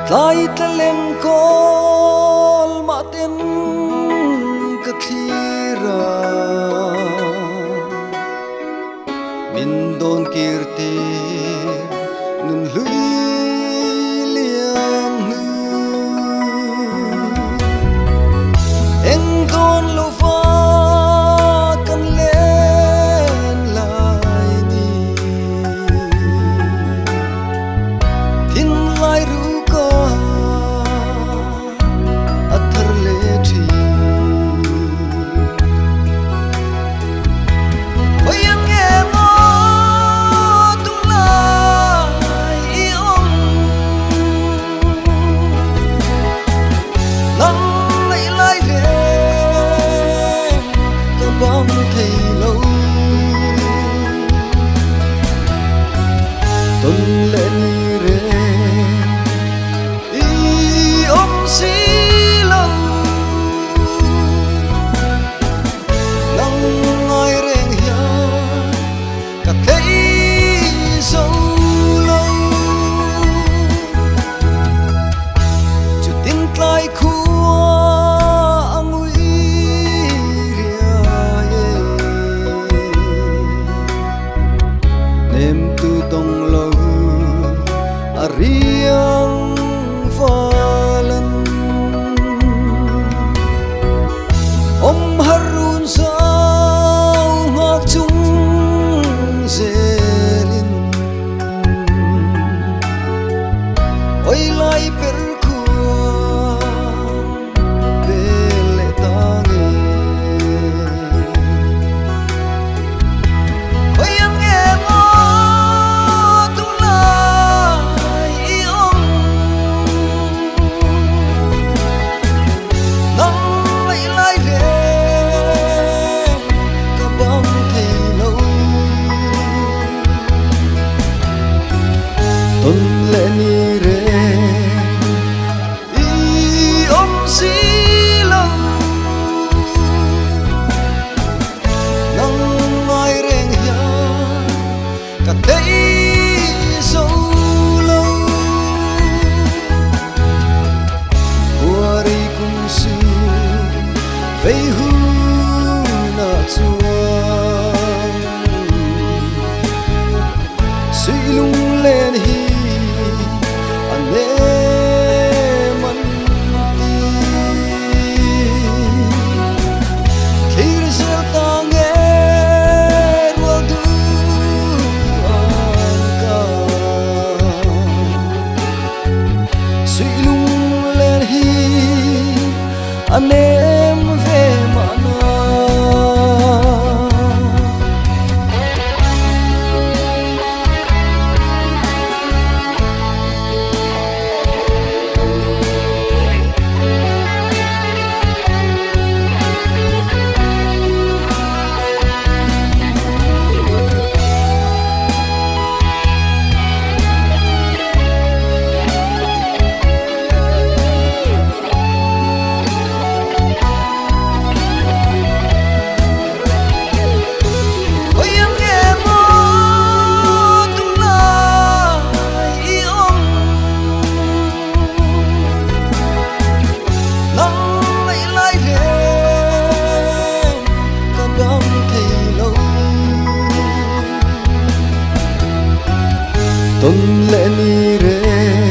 tlai tlalem kol maten ka thira min don kirti nun hlui liam hu eng don lo fa kan len lai ni tin lai ru ka athar le thi Bayang nghe mo tung lai om nắng lấy lai về ta bám thầy lâu tuần lệ re om si lâu nắng ai reng hiu cả thấy sâu lâu chút tin lại khua ang uy ria nem tu tong lâu ariang falan om harun sao ngọc chung zelin oi lai per khua bele tange oi am nghe mo tu lai om nắng lấy lai về cả bóng thầy lâu tuần lệ ni re om si lâu nắng ai reng hiu cả thấy sâu lâu qua đi cùng su vây hu na chuan suy lung lên hi anh em ăn ti khi ra sao ta nghe ruột du an ca suy lung lên hi anh em về mà na Bayang nghe mo tung lai om nắng lấy lai về cả bóng thầy lâu tuần lệ ni re